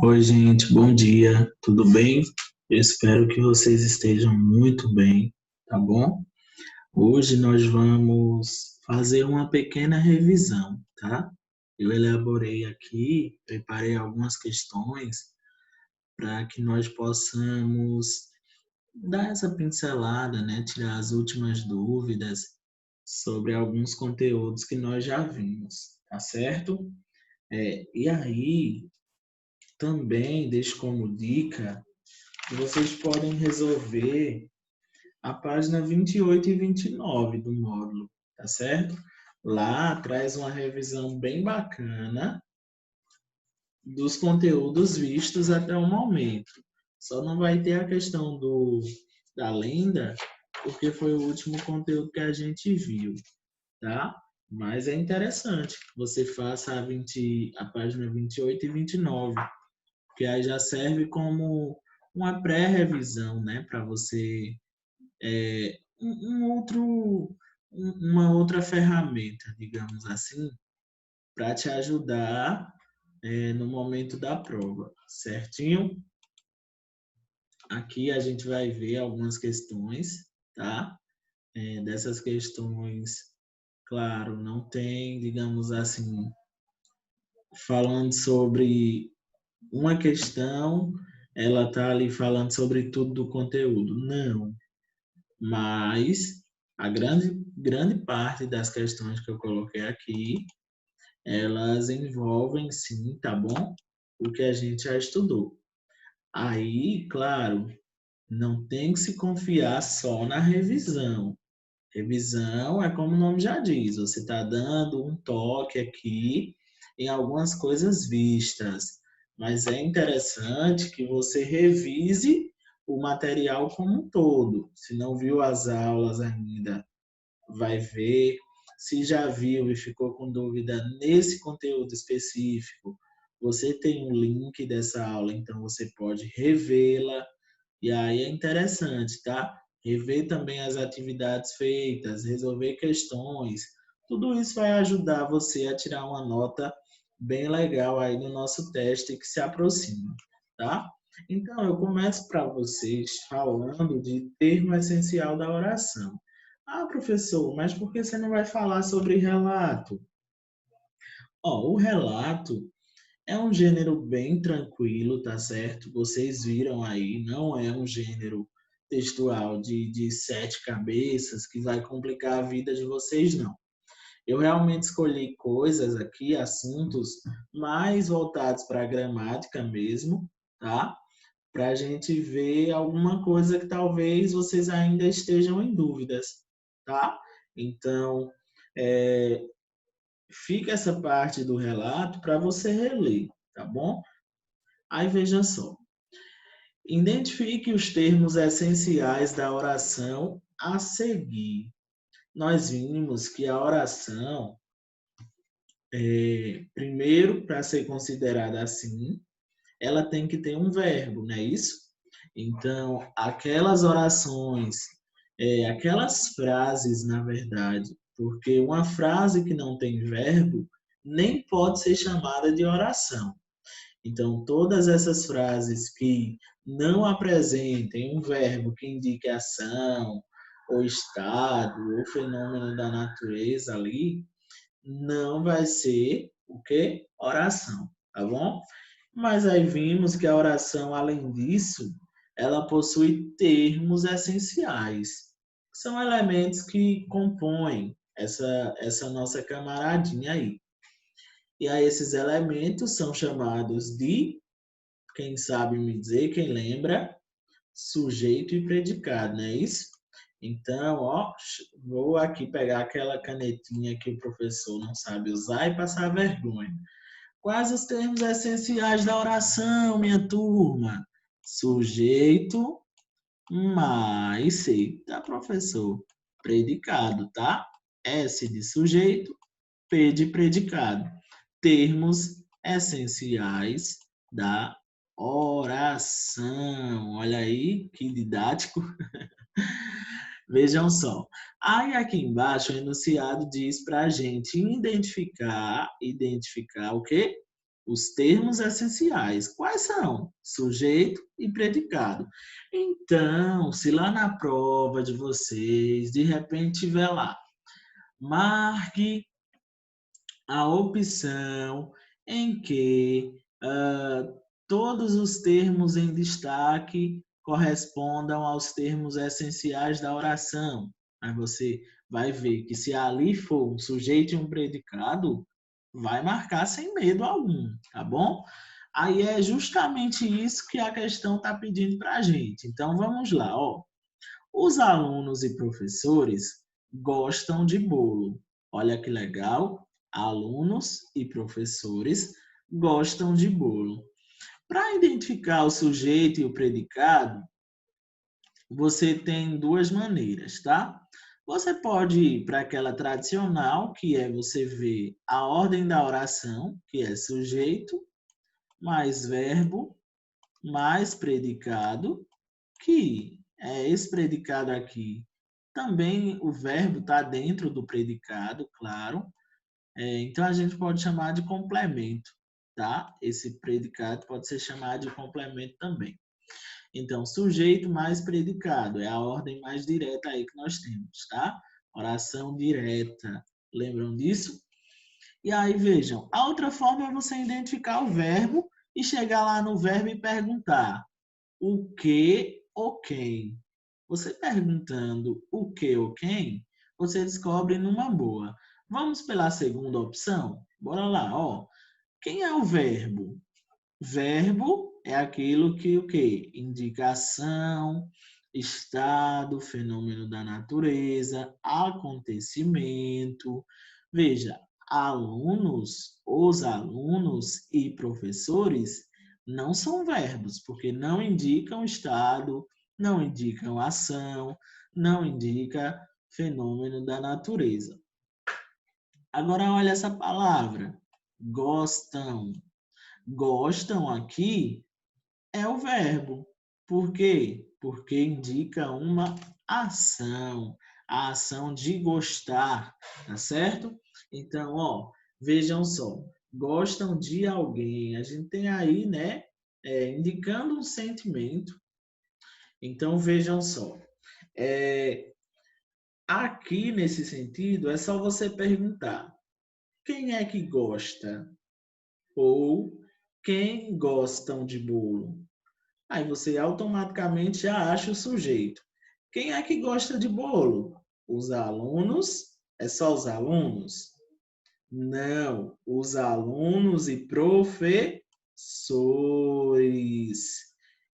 Oi, gente, bom dia, tudo bem? Eu espero que vocês estejam muito bem, tá bom? Hoje nós vamos fazer uma pequena revisão, tá? Eu elaborei aqui, preparei algumas questões para que nós possamos dar essa pincelada, né? Tirar as últimas dúvidas sobre alguns conteúdos que nós já vimos, tá certo? E aí, também deixo como dica que vocês podem resolver a página 28 e 29 do módulo, tá certo? Lá traz uma revisão bem bacana dos conteúdos vistos até o momento. Só não vai ter a questão da lenda, porque foi o último conteúdo que a gente viu, tá? Mas é interessante que você faça a página 28 e 29, porque aí já serve como uma pré-revisão, né, para você uma outra ferramenta, digamos assim, para te ajudar no momento da prova, certinho? Aqui a gente vai ver algumas questões, tá? Dessas questões, claro, não tem, digamos assim, falando sobre uma questão, ela tá ali falando sobre tudo do conteúdo. Não, mas a grande parte das questões que eu coloquei aqui, elas envolvem sim, tá bom? O que a gente já estudou. Aí, claro, não tem que se confiar só na revisão. Revisão é como o nome já diz, você está dando um toque aqui em algumas coisas vistas, mas é interessante que você revise o material como um todo. Se não viu as aulas ainda, vai ver. Se já viu e ficou com dúvida nesse conteúdo específico, você tem um link dessa aula, então você pode revê-la. E aí é interessante, tá? Rever também as atividades feitas, resolver questões. Tudo isso vai ajudar você a tirar uma nota bem legal aí no nosso teste que se aproxima, tá? Então, eu começo para vocês falando de termo essencial da oração. Ah, professor, mas por que você não vai falar sobre relato? Ó, o relato é um gênero bem tranquilo, tá certo? Vocês viram aí, não é um gênero textual de sete cabeças que vai complicar a vida de vocês, não. Eu realmente escolhi coisas aqui, assuntos mais voltados para a gramática mesmo, tá? Para a gente ver alguma coisa que talvez vocês ainda estejam em dúvidas, tá? Então, é, fica essa parte do relato para você reler, tá bom? Aí veja só. Identifique os termos essenciais da oração a seguir. Nós vimos que a oração, primeiro, para ser considerada assim, ela tem que ter um verbo, não é isso? Então, aquelas orações, aquelas frases, na verdade, porque uma frase que não tem verbo nem pode ser chamada de oração. Então, todas essas frases que não apresentem um verbo que indique ação, ou estado, ou fenômeno da natureza ali, não vai ser o quê? Oração, tá bom? Mas aí vimos que a oração, além disso, ela possui termos essenciais. São elementos que compõem essa nossa camaradinha aí. E aí esses elementos são chamados de, quem sabe me dizer, quem lembra, sujeito e predicado, não é isso? Então, ó, vou aqui pegar aquela canetinha que o professor não sabe usar e passar vergonha. Quais os termos essenciais da oração, minha turma? Sujeito mais C, tá, professor? Predicado, tá? S de sujeito, P de predicado. Termos essenciais da oração. Olha aí, que didático. Vejam só. Aí aqui embaixo o enunciado diz para a gente identificar o quê? os termos essenciais. Quais são? Sujeito e predicado. Então, se lá na prova de vocês, de repente tiver lá, marque a opção em que todos os termos em destaque correspondam aos termos essenciais da oração. Aí você vai ver que se ali for um sujeito e um predicado, vai marcar sem medo algum, tá bom? Aí é justamente isso que a questão está pedindo para a gente. Então vamos lá, ó. Os alunos e professores gostam de bolo. Olha que legal. Alunos e professores gostam de bolo. Para identificar o sujeito e o predicado, você tem duas maneiras, tá? Você pode ir para aquela tradicional, que é você ver a ordem da oração, que é sujeito, mais verbo, mais predicado, que é esse predicado aqui. Também o verbo está dentro do predicado, claro. Então a gente pode chamar de complemento, tá? Esse predicado pode ser chamado de complemento também. Então, sujeito mais predicado é a ordem mais direta aí que nós temos, tá? Oração direta. Lembram disso? E aí, vejam, a outra forma é você identificar o verbo e chegar lá no verbo e perguntar o que ou quem. Você perguntando o que ou quem, você descobre numa boa. Vamos pela segunda opção? Bora lá, ó. Quem é o verbo? Verbo é aquilo que o quê? Indica ação, estado, fenômeno da natureza, acontecimento. Veja, alunos, os alunos e professores não são verbos, porque não indicam estado, não indicam ação, não indica fenômeno da natureza. Agora olha essa palavra, gostam. Gostam aqui é o verbo. Por quê? Porque indica uma ação, a ação de gostar, tá certo? Então, ó, vejam só, gostam de alguém. A gente tem aí, né, indicando um sentimento. Então, vejam só, aqui nesse sentido é só você perguntar: quem é que gosta? Ou quem gostam de bolo? Aí você automaticamente já acha o sujeito. Quem é que gosta de bolo? Os alunos? É só os alunos? Não, os alunos e professores.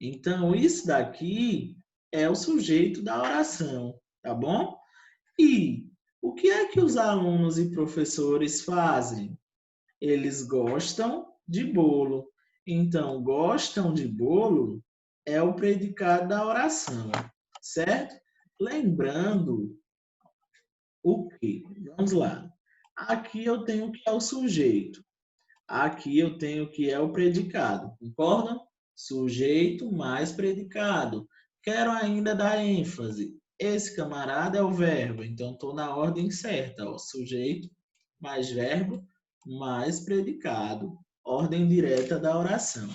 Então, isso daqui é o sujeito da oração, tá bom? E o que é que os alunos e professores fazem? Eles gostam de bolo. Então, gostam de bolo é o predicado da oração, certo? Lembrando o quê? Vamos lá. Aqui eu tenho o que é o sujeito. Aqui eu tenho o que é o predicado. Concordam? Sujeito mais predicado. Quero ainda dar ênfase. Esse camarada é o verbo, então estou na ordem certa. Ó. Sujeito mais verbo mais predicado. Ordem direta da oração.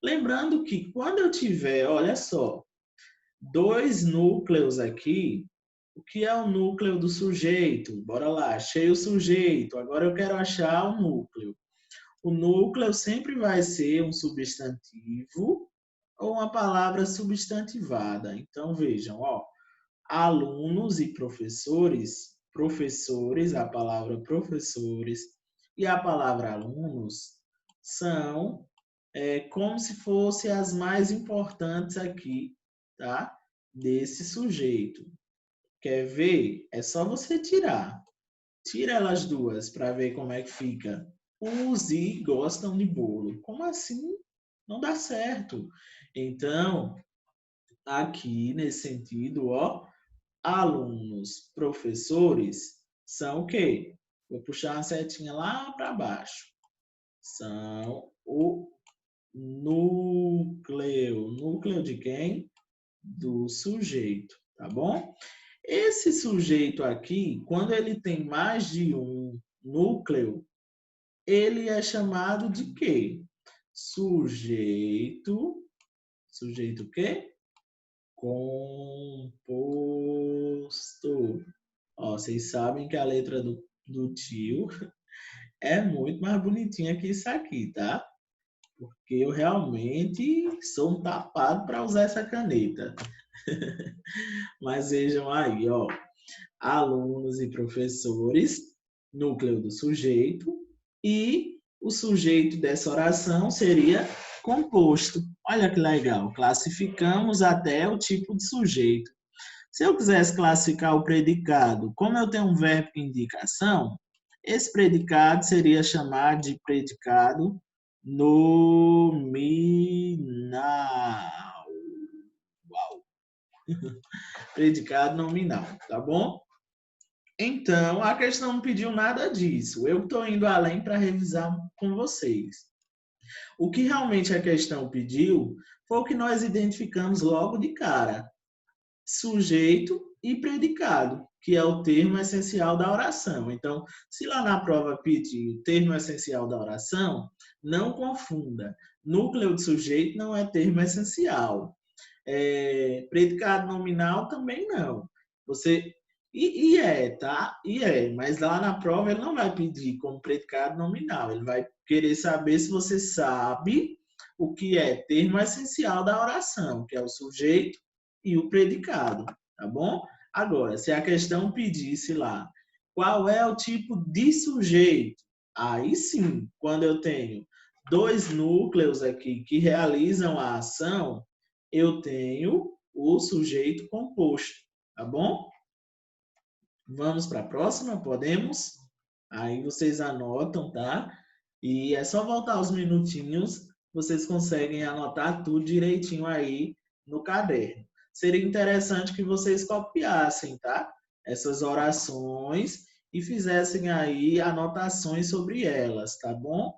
Lembrando que quando eu tiver, olha só, dois núcleos aqui, o que é o núcleo do sujeito? Bora lá, achei o sujeito, agora eu quero achar o núcleo. O núcleo sempre vai ser um substantivo ou uma palavra substantivada. Então, vejam, ó, alunos e professores, professores, a palavra professores e a palavra alunos são como se fossem as mais importantes aqui, tá? Desse sujeito. Quer ver? É só você tirar. Tira elas duas para ver como é que fica. Os e gostam de bolo. Como assim? Não dá certo. Então, aqui nesse sentido, ó, alunos, professores são o quê? Vou puxar uma setinha lá para baixo. São o núcleo. Núcleo de quem? Do sujeito, tá bom? Esse sujeito aqui, quando ele tem mais de um núcleo, ele é chamado de quê? Sujeito. Sujeito o quê? Composto. Ó, vocês sabem que a letra do tio é muito mais bonitinha que isso aqui, tá? Porque eu realmente sou um tapado para usar essa caneta. Mas vejam aí, ó. Alunos e professores, núcleo do sujeito, e o sujeito dessa oração seria composto. Olha que legal, classificamos até o tipo de sujeito. Se eu quisesse classificar o predicado, como eu tenho um verbo que indica ação, esse predicado seria chamado de predicado nominal. Uau! Predicado nominal, tá bom? Então, a questão não pediu nada disso. Eu estou indo além para revisar com vocês. O que realmente a questão pediu foi o que nós identificamos logo de cara: sujeito e predicado, que é o termo essencial da oração. Então, se lá na prova pedir o termo essencial da oração, não confunda. Núcleo de sujeito não é termo essencial. Predicado nominal também não. Você tá? Mas lá na prova ele não vai pedir como predicado nominal. Ele vai querer saber se você sabe o que é termo essencial da oração, que é o sujeito e o predicado, tá bom? Agora, se a questão pedisse lá, qual é o tipo de sujeito? Aí sim, quando eu tenho dois núcleos aqui que realizam a ação, eu tenho o sujeito composto, tá bom? Vamos para a próxima? Podemos? Aí vocês anotam, tá? E é só voltar os minutinhos, vocês conseguem anotar tudo direitinho aí no caderno. Seria interessante que vocês copiassem, tá? Essas orações e fizessem aí anotações sobre elas, tá bom?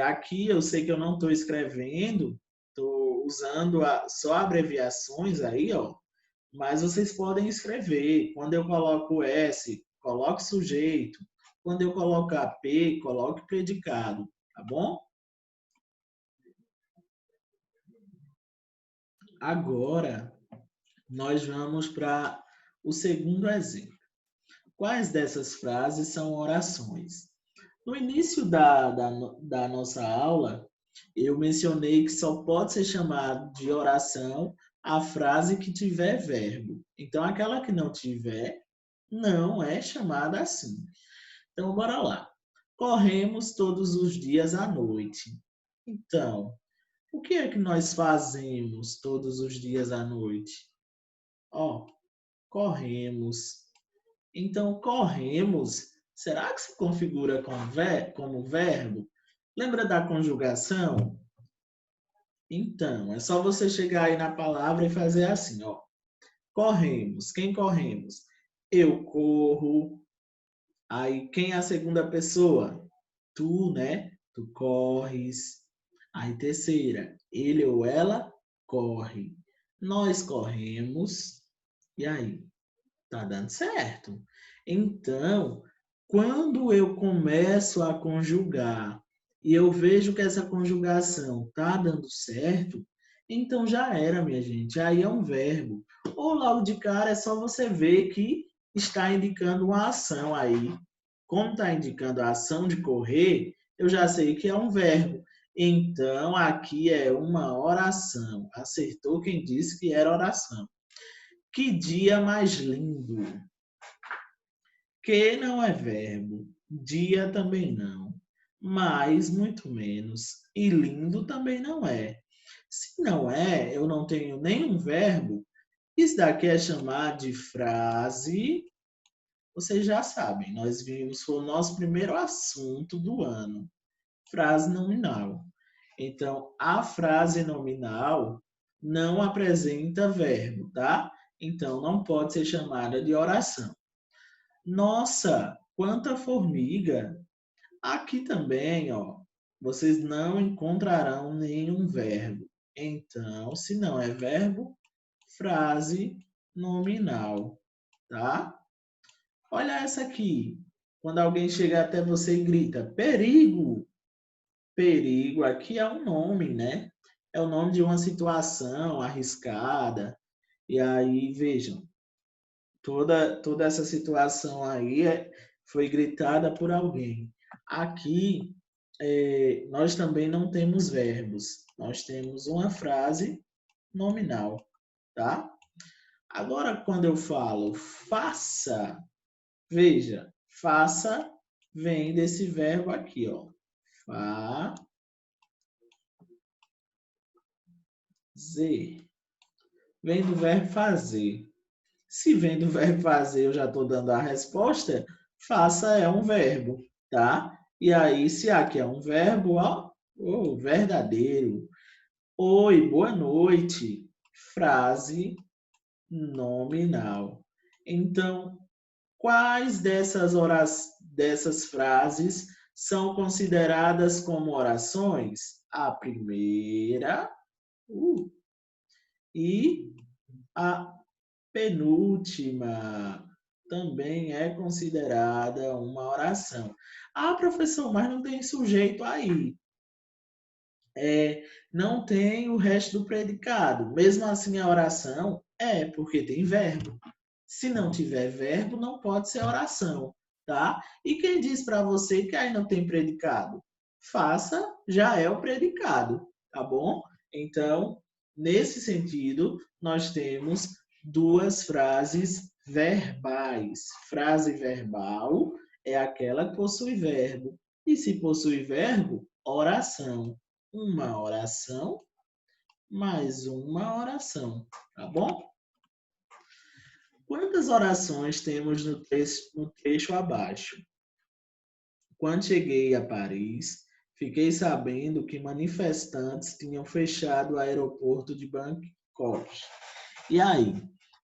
Aqui eu sei que eu não estou escrevendo, estou usando só abreviações aí, ó. Mas vocês podem escrever. Quando eu coloco S, coloque sujeito. Quando eu colocar P, coloque predicado, tá bom? Agora, nós vamos para o segundo exemplo. Quais dessas frases são orações? No início da nossa aula, eu mencionei que só pode ser chamado de oração a frase que tiver verbo. Então, aquela que não tiver, não é chamada assim. Então, bora lá. Corremos todos os dias à noite. Então, o que é que nós fazemos todos os dias à noite? Ó, corremos. Então, corremos, será que se configura como verbo? Lembra da conjugação? Então, é só você chegar aí na palavra e fazer assim, ó. Corremos. Quem corremos? Eu corro. Aí, quem é a segunda pessoa? Tu, né? Tu corres. Aí, terceira, ele ou ela corre. Nós corremos. E aí? Tá dando certo. Então, quando eu começo a conjugar e eu vejo que essa conjugação tá dando certo, então já era, minha gente. Aí é um verbo. Ou logo de cara é só você ver que está indicando uma ação aí. Como está indicando a ação de correr, eu já sei que é um verbo. Então, aqui é uma oração. Acertou quem disse que era oração. Que dia mais lindo! Que não é verbo, dia também não, mais muito menos, e lindo também não é. Se não é, eu não tenho nenhum verbo, isso daqui é chamado de frase. Vocês já sabem, nós vimos, foi o nosso primeiro assunto do ano, frase nominal. Então, a frase nominal não apresenta verbo, tá? Então, não pode ser chamada de oração. Nossa, quanta formiga! Aqui também, ó, vocês não encontrarão nenhum verbo. Então, se não é verbo, frase nominal, tá? Olha essa aqui. Quando alguém chega até você e grita, perigo! Perigo aqui é um nome, né? É o nome de uma situação arriscada. E aí, vejam, toda essa situação aí foi gritada por alguém. Aqui, nós também não temos verbos. Nós temos uma frase nominal, tá? Agora, quando eu falo faça, veja, faça vem desse verbo aqui, ó. Fazer. Vem do verbo fazer. Se vem do verbo fazer, eu já estou dando a resposta. Faça é um verbo, tá? E aí, se aqui é um verbo, ó, verdadeiro. Oi, boa noite. Frase nominal. Então, quais dessas frases são consideradas como orações? A primeira e a penúltima também é considerada uma oração. Ah, professor, mas não tem sujeito aí. Não tem o resto do predicado. Mesmo assim, a oração é porque tem verbo. Se não tiver verbo, não pode ser oração, tá? E quem diz para você que aí não tem predicado? Faça já é o predicado, tá bom? Então, nesse sentido, nós temos duas frases verbais. Frase verbal é aquela que possui verbo. E se possui verbo, oração. Uma oração mais uma oração, tá bom? Quantas orações temos no trecho abaixo? Quando cheguei a Paris, fiquei sabendo que manifestantes tinham fechado o aeroporto de Bangkok. E aí,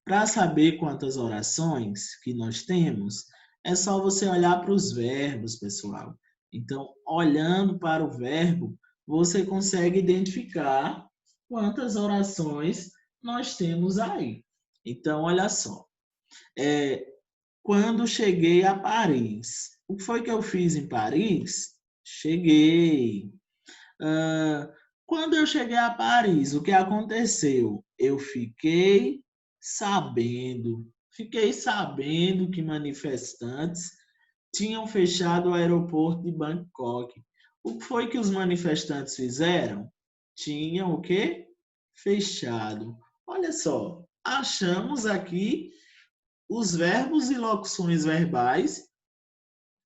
para saber quantas orações que nós temos, é só você olhar para os verbos, pessoal. Então, olhando para o verbo, você consegue identificar quantas orações nós temos aí. Então, olha só. Quando cheguei a Paris. O que foi que eu fiz em Paris? Cheguei. Quando eu cheguei a Paris, o que aconteceu? Eu fiquei sabendo que manifestantes tinham fechado o aeroporto de Bangkok. O que foi que os manifestantes fizeram? Tinham o quê? Fechado. Olha só, achamos aqui os verbos e locuções verbais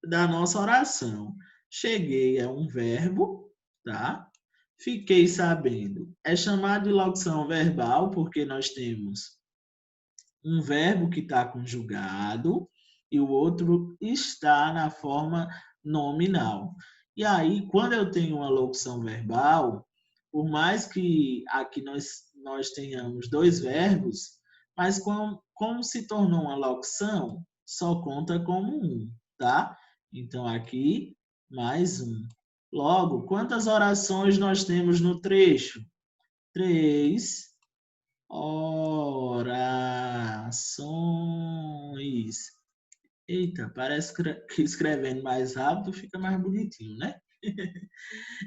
da nossa oração. Cheguei é um verbo, tá? Fiquei sabendo. É chamado de locução verbal porque nós temos um verbo que está conjugado e o outro está na forma nominal. E aí, quando eu tenho uma locução verbal, por mais que aqui nós tenhamos dois verbos, mas como se tornou uma locução, só conta como um, tá? Então, aqui, mais um. Logo, quantas orações nós temos no trecho? 3 orações. Eita, parece que escrevendo mais rápido fica mais bonitinho, né?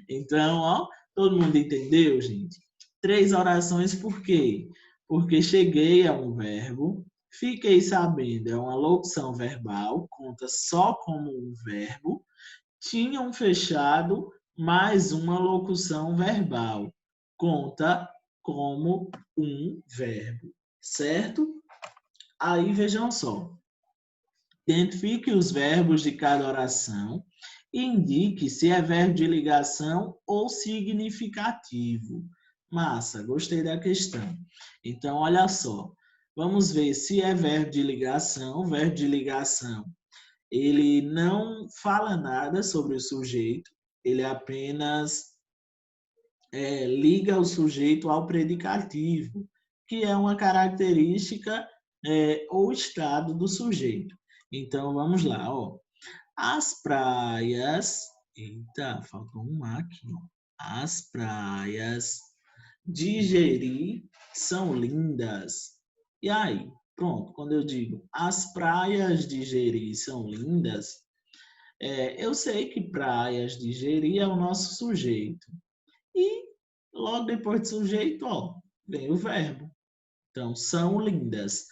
Então, ó, todo mundo entendeu, gente? 3 orações por quê? Porque cheguei a um verbo, fiquei sabendo, é uma locução verbal, conta só como um verbo, tinham fechado mais uma locução verbal, conta como um verbo, certo? Aí vejam só. Identifique os verbos de cada oração e indique se é verbo de ligação ou significativo. Massa, gostei da questão. Então, olha só. Vamos ver se é verbo de ligação. Verbo de ligação, ele não fala nada sobre o sujeito, ele apenas liga o sujeito ao predicativo, que é uma característica ou estado do sujeito. Então, vamos lá, ó. As praias... Eita, faltou um A aqui, ó. As praias de Jeri são lindas. E aí? Pronto, quando eu digo as praias de Jeri são lindas, Eu sei que praias de Jeri é o nosso sujeito. E logo depois de sujeito, ó, vem o verbo. Então, são lindas.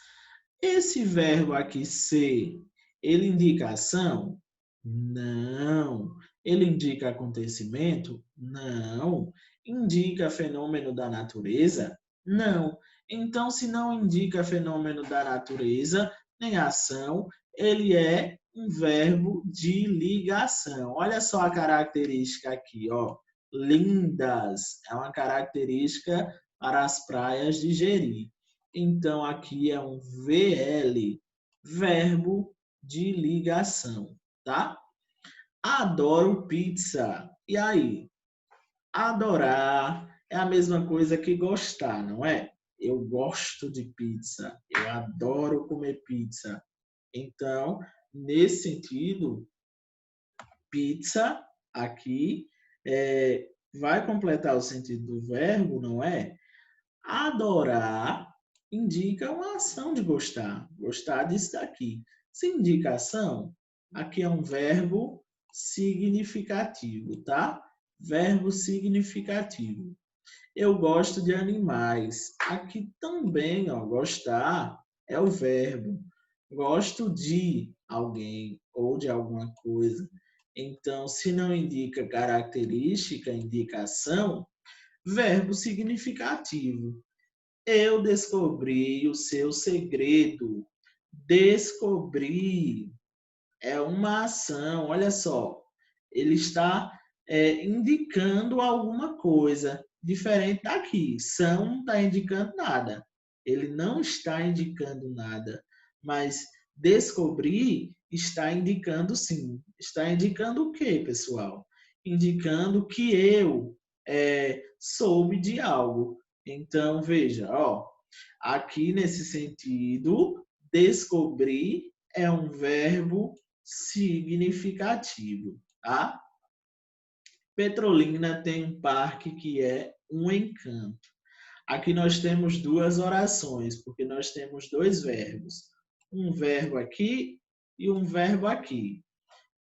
Esse verbo aqui, ser, ele indica ação? Não. Ele indica acontecimento? Não. Indica fenômeno da natureza? Não. Então, se não indica fenômeno da natureza, nem ação, ele é um verbo de ligação. Olha só a característica aqui, ó. Lindas é uma característica para as praias de Jeri. Então, aqui é um VL, verbo de ligação, tá? Adoro pizza. E aí? Adorar é a mesma coisa que gostar, não é? Eu gosto de pizza. Eu adoro comer pizza. Então, nesse sentido, pizza aqui vai completar o sentido do verbo, não é? Adorar indica uma ação de gostar. Gostar disso daqui. Se indica ação, aqui é um verbo significativo, tá? Verbo significativo. Eu gosto de animais. Aqui também, ó, gostar é o verbo. Gosto de alguém ou de alguma coisa. Então, se não indica característica, indicação, verbo significativo. Eu descobri o seu segredo. Descobrir é uma ação. Olha só, ele está indicando alguma coisa diferente daqui. São não está indicando nada. Ele não está indicando nada. Mas descobrir está indicando sim. Está indicando o quê, pessoal? Indicando que eu soube de algo. Então, veja, ó, aqui nesse sentido, descobrir é um verbo significativo, tá? Petrolina tem um parque que é um encanto. Aqui nós temos duas orações, porque nós temos dois verbos. Um verbo aqui e um verbo aqui.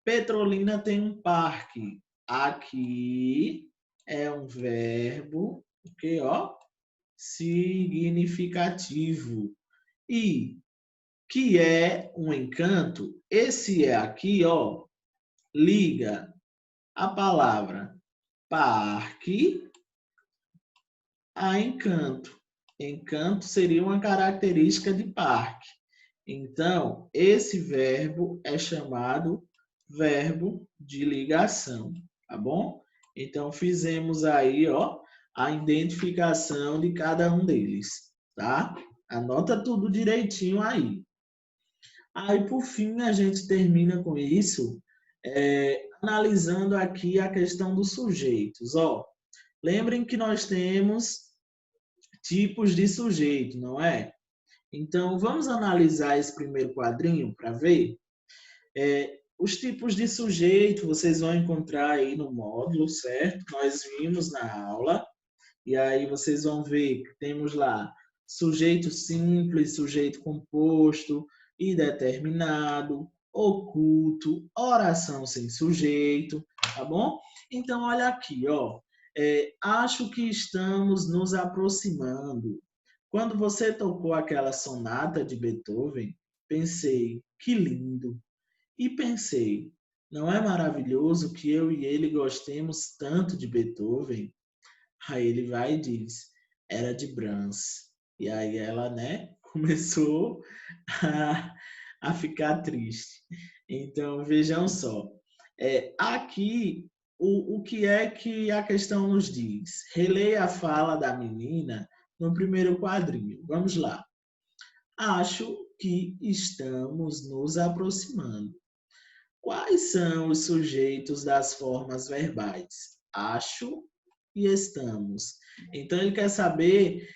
Petrolina tem um parque. Aqui é um verbo, ok, ó, significativo. E que é um encanto, esse é aqui, ó, liga a palavra parque a encanto. Encanto seria uma característica de parque. Então, esse verbo é chamado verbo de ligação, tá bom? Então, fizemos aí, ó, a identificação de cada um deles, tá? Anota tudo direitinho aí. Aí, por fim, a gente termina com isso, analisando aqui a questão dos sujeitos. Ó, lembrem que nós temos tipos de sujeito, não é? Então, vamos analisar esse primeiro quadrinho para ver. Os tipos de sujeito vocês vão encontrar aí no módulo, certo? Nós vimos na aula. E aí vocês vão ver que temos lá sujeito simples, sujeito composto, indeterminado, oculto, oração sem sujeito, tá bom? Então, olha aqui, ó. Acho que estamos nos aproximando. Quando você tocou aquela sonata de Beethoven, pensei, que lindo. E pensei, não é maravilhoso que eu e ele gostemos tanto de Beethoven? Aí ele vai e diz, era de Brahms. E aí ela, né, começou a ficar triste. Então, vejam só. Aqui, o que é que a questão nos diz? Releia a fala da menina no primeiro quadrinho. Vamos lá. Acho que estamos nos aproximando. Quais são os sujeitos das formas verbais? Acho e estamos. Então, ele quer saber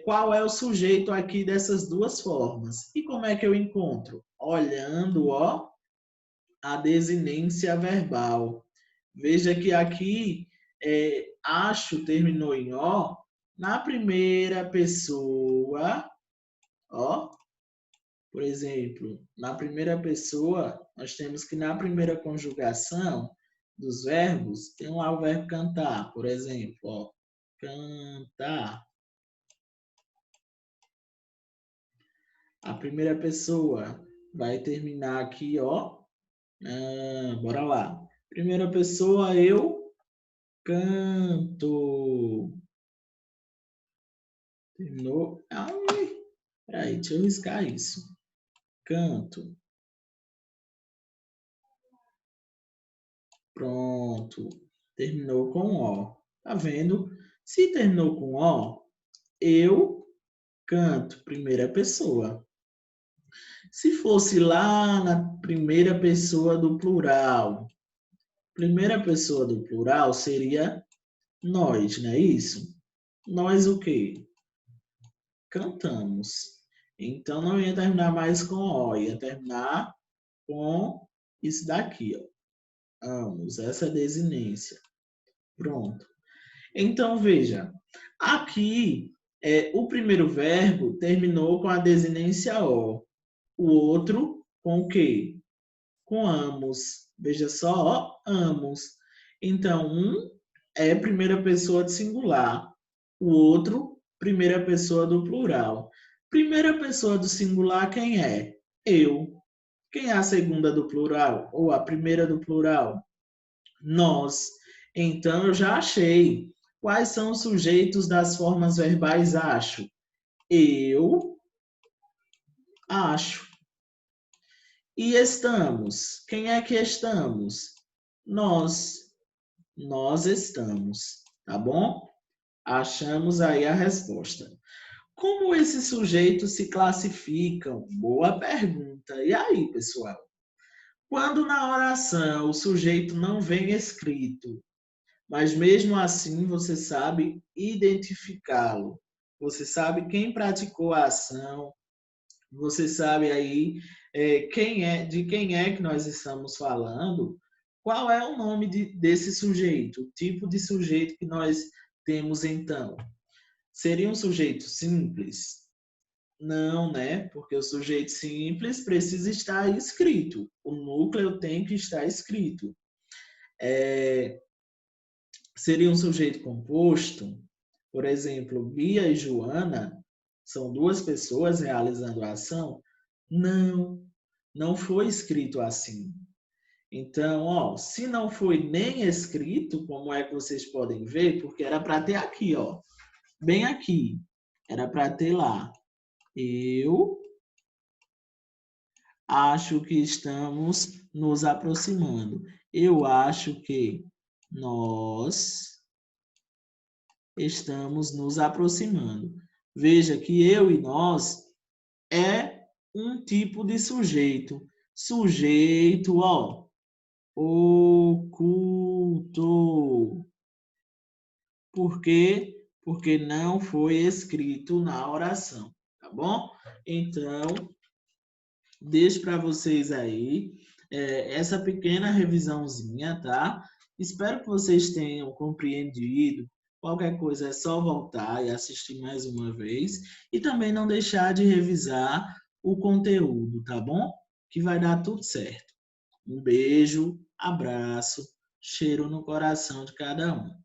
qual é o sujeito aqui dessas duas formas. E como é que eu encontro? Olhando, ó, a desinência verbal. Veja que aqui, acho terminou em ó, na primeira pessoa, ó, Por exemplo, na primeira pessoa, nós temos que na primeira conjugação dos verbos, tem lá o verbo cantar, por exemplo, ó, cantar. A primeira pessoa vai terminar aqui, ó. Bora lá. Primeira pessoa, eu canto. Terminou. Ai, peraí, deixa eu riscar isso. Canto. Pronto. Terminou com O. Tá vendo? Se terminou com O, eu canto. Primeira pessoa. Se fosse lá na primeira pessoa do plural, primeira pessoa do plural seria nós, não é isso? Nós o quê? Cantamos. Então não ia terminar mais com O, ia terminar com isso daqui, ó. Amos, essa desinência. Pronto. Então veja, aqui o primeiro verbo terminou com a desinência O, o outro com o quê? Com amos. Veja só, ó, amos. Então, um é primeira pessoa do singular, o outro, primeira pessoa do plural. Primeira pessoa do singular, quem é? Eu. Quem é a segunda do plural? Ou a primeira do plural? Nós. Então, eu já achei. Quais são os sujeitos das formas verbais acho? Eu acho. E estamos. Quem é que estamos? Nós. Nós estamos. Tá bom? Achamos aí a resposta. Como esses sujeitos se classificam? Boa pergunta. E aí, pessoal? Quando na oração o sujeito não vem escrito, mas mesmo assim você sabe identificá-lo. Você sabe quem praticou a ação, você sabe aí de quem é que nós estamos falando, qual é o nome desse sujeito, o tipo de sujeito que nós temos então. Seria um sujeito simples? Não, né? Porque o sujeito simples precisa estar escrito. O núcleo tem que estar escrito. Seria um sujeito composto? Por exemplo, Bia e Joana são duas pessoas realizando a ação? Não, não foi escrito assim. Então, ó, se não foi nem escrito, como é que vocês podem ver? Porque era para ter aqui, ó, bem aqui. Era para ter lá. Eu acho que estamos nos aproximando. Eu acho que nós estamos nos aproximando. Veja que eu e nós é um tipo de sujeito. Sujeito, ó, oculto. Por quê? Porque não foi escrito na oração, tá bom? Então, deixo para vocês aí essa pequena revisãozinha, tá? Espero que vocês tenham compreendido. Qualquer coisa é só voltar e assistir mais uma vez. E também não deixar de revisar o conteúdo, tá bom? Que vai dar tudo certo. Um beijo, abraço, cheiro no coração de cada um.